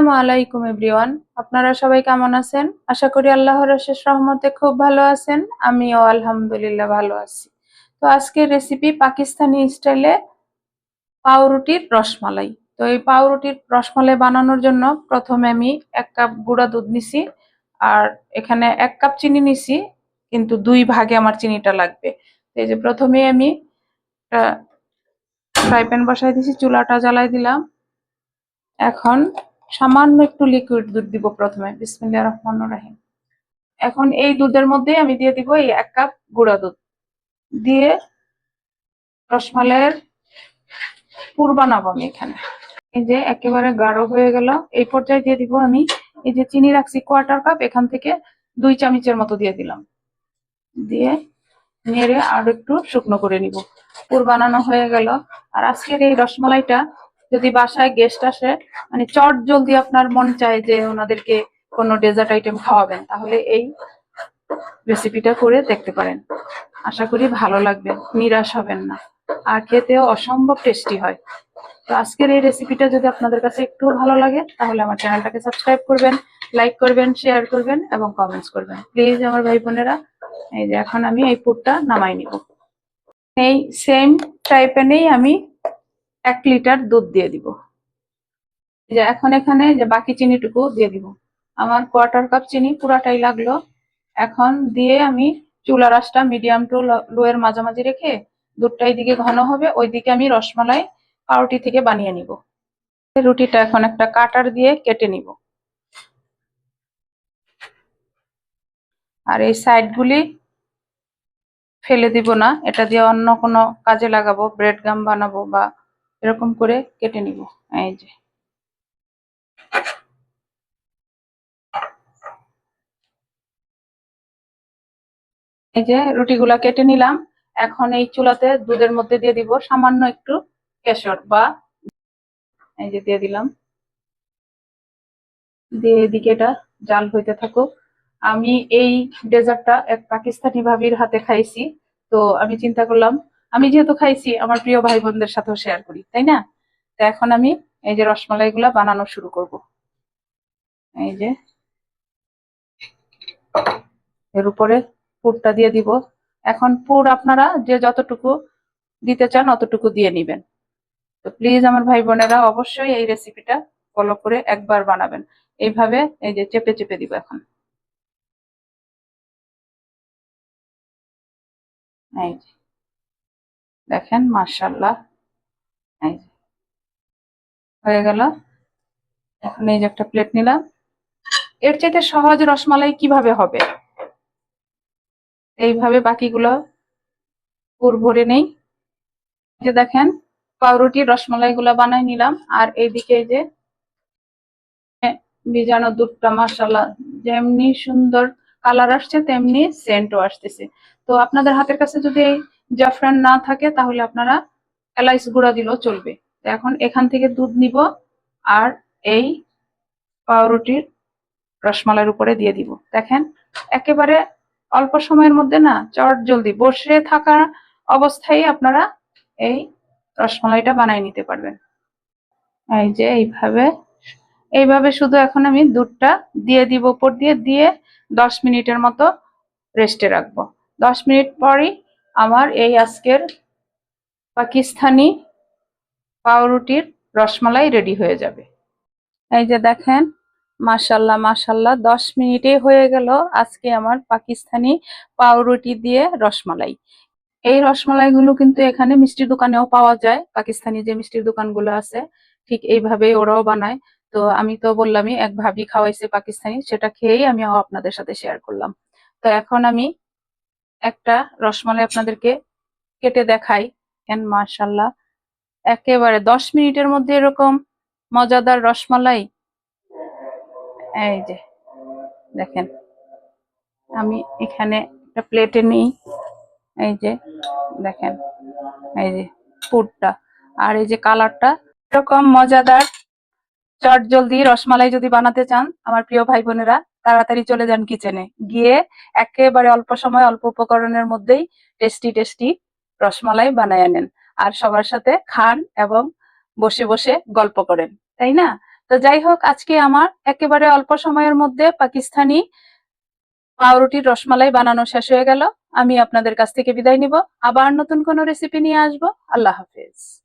আসসালামু আলাইকুম এভরিওয়ান। আপনারা সবাই কেমন আছেন? আশা করি আল্লাহর অশেষ রহমতে খুব ভালো আছেন। আমিও আলহামদুলিল্লাহ ভালো আছি। তো আজকের রেসিপি পাকিস্তানি স্টাইলে পাউরুটির রসমালাই। তো এই পাউরুটির রসমালাই বানানোর জন্য প্রথমে আমি 1 কাপ গুঁড়া দুধ নিছি, আর এখানে 1 কাপ চিনি নিছি, কিন্তু 2 ভাগে আমার চিনিটা লাগবে। তো এই যে প্রথমে আমি একটা ফ্রাই প্যান বসাই দিছি, চুলাটা জ্বালাই দিলাম। এখন সামান্য একটু লিকুইড দুধ দিব প্রথমে। বিসমিল্লাহির রহমানির রহিম। এখন এই দুধের মধ্যে আমি দিয়ে দিব এই 1 কাপ গুঁড়া দুধ দিয়ে রসমালাইয়ের পুর বানাবো আমি এখানে। এই যে একেবারে গাঢ় হয়ে গেল, এই পর্যায়ে দিয়ে দিব আমি এই যে চিনি রাখছি 1/4 কাপ, এখান থেকে 2 চামচের মতো দিয়ে দিলাম। দিয়ে নেড়ে আর একটু শুকনো করে নিব। পুর বানানো হয়ে গেল। আর আজকের এই রসমালাইটা যদি বাসায় গেস্ট আসে, মানে চট জলদি আপনার মন চায় যে ওনাদেরকে কোনো ডেজার্ট আইটেম খাওয়াবেন, তাহলে এই রেসিপিটা করে দেখতে পারেন। আশা করি ভালো লাগবে, নিরাশ হবেন না। আর খেতেও অসম্ভব টেস্টি হয়। তো আজকের এই রেসিপিটা যদি আপনাদের কাছে একটু ভালো লাগে, তাহলে আমার চ্যানেলটাকে সাবস্ক্রাইব করবেন, লাইক করবেন, শেয়ার করবেন এবং কমেন্টস করবেন প্লিজ আমার ভাই বোনেরা। এই যে এখন আমি এই পুরটা নামাই নিব। এই সেম ফ্রাই প্যানেই আমি 1 লিটার দুধ দিয়ে দিব। যে এখন এখানে যে বাকি চিনিটুকু দিয়ে দিব। আমার 1/4 কাপ চিনি পুরাটাই লাগলো। এখন দিয়ে আমি চুলার আঁচটা মিডিয়াম টু লো এর মাঝামাঝি রেখে দুধটা এইদিকে ঘন হবে, ওইদিকে আমি রসমালাই পাউরুটি থেকে বানিয়ে নিব। রুটিটা এখন একটা কাটার দিয়ে কেটে নিব। আর এই সাইডগুলি ফেলে দিব না, এটা দিয়ে অন্য কোনো কাজে লাগাবো, ব্রেড গাম বানাবো বা এরকম করে কেটে নিব। এই যে রুটিগুলা কেটে নিলাম। এখন এই চুলাতে দুধের মধ্যে দিয়ে দিব সামান্য একটু কেশর বা এই যে দিয়ে দিলাম। দিয়ে এদিকে এটা জাল হইতে থাকুক। আমি এই ডেজার্টটা এক পাকিস্তানি ভাবির হাতে খাইছি, তো আমি চিন্তা করলাম আমি যেহেতু খাইছি আমার প্রিয় ভাই বোনদের সাথেও শেয়ার করি, তাই না? তো এখন আমি এই যে রসমালাই গুলা বানানো শুরু করব। এই যে এর উপরে পুরটা দিয়ে দিব। এখন পুর আপনারা যে যতটুকু দিতে চান অতটুকু দিয়ে নিবেন। তো প্লিজ আমার ভাই বোনেরা অবশ্যই এই রেসিপিটা ফলো করে একবার বানাবেন। এইভাবে এই যে চেপে চেপে দিব এখন। এই যে দেখেন, মাশাআল্লাহ। এই যে হয়ে গেল। এখন এই যে একটা প্লেট নিলাম। এর চাইতে সহজ রসমালাই কিভাবে হবে, এইভাবে বাকিগুলো পুর ভরে নেই। যে দেখেন পাউরুটির রসমালাই গুলা বানাই নিলাম। আর এইদিকে এই যে ভিজানো দুধটা মাশাআল্লাহ যেমনি সুন্দর কালার আসছে তেমনি সেন্টও আসতেছে। তো আপনাদের হাতের কাছে যদি এই জাফরান না থাকে তাহলে আপনারা এলাইচ গুঁড়া দিলেও চলবে। এখন এখান থেকে দুধ নিব আর এই পাউরুটির রসমালাইয়ের উপরে দিয়ে দিব। দেখেন একেবারে অল্প সময়ের মধ্যে না, চট জলদি বসে থাকা অবস্থায় আপনারা এই রসমালাইটা বানাই নিতে পারবেন। এই যে এইভাবে এইভাবে শুধু এখন আমি দুধটা দিয়ে দিব, উপর দিয়ে দিয়ে 10 মিনিটের মতো রেস্টে রাখবো। 10 মিনিট পরই আমার এই আজকের পাকিস্তানি পাউরুটির রসমালাই রেডি হয়ে যাবে। এই যে দেখেন মাশাল্লাহ মাশাল্লাহ, 10 মিনিটে হয়ে গেল আজকে আমার পাকিস্তানি পাউরুটি দিয়ে রসমালাই। এই রসমালাইগুলো কিন্তু এখানে মিষ্টির দোকানেও পাওয়া যায়। পাকিস্তানি যে মিষ্টির দোকানগুলো আছে ঠিক এইভাবেই ওরাও বানায়। তো আমি তো বললামই এক ভাবি খাওয়াইছে পাকিস্তানি, সেটা খেয়েই আমি আপনাদের সাথে শেয়ার করলাম। তো এখন আমি একটা রসমালাই আপনাদেরকে কেটে দেখাই। মাশাল্লাহ একেবারে 10 মিনিটের মধ্যে এরকম মজাদার রসমালাই। এই যে দেখেন আমি এখানে একটা প্লেটে নিই। এই যে দেখেন এই যে পুরটা আর এই যে কালারটা, এরকম মজাদার চট জলদি রসমালাই যদি বানাতে চান আমার প্রিয় ভাই বোনেরা, তাড়াতাড়ি চলে যান কিচেনে, গিয়ে একেবারে অল্প সময় অল্প উপকরণের মধ্যেই টেস্টি টেস্টি রসমালাই বানায় নেন। আর সবার সাথে খান এবং বসে বসে গল্প করেন, তাই না? তো যাই হোক, আজকে আমার একেবারে অল্প সময়ের মধ্যে পাকিস্তানি পাউরুটির রসমালাই বানানো শেষ হয়ে গেল। আমি আপনাদের কাছ থেকে বিদায় নিব। আবার নতুন কোনো রেসিপি নিয়ে আসবো। আল্লাহ হাফেজ।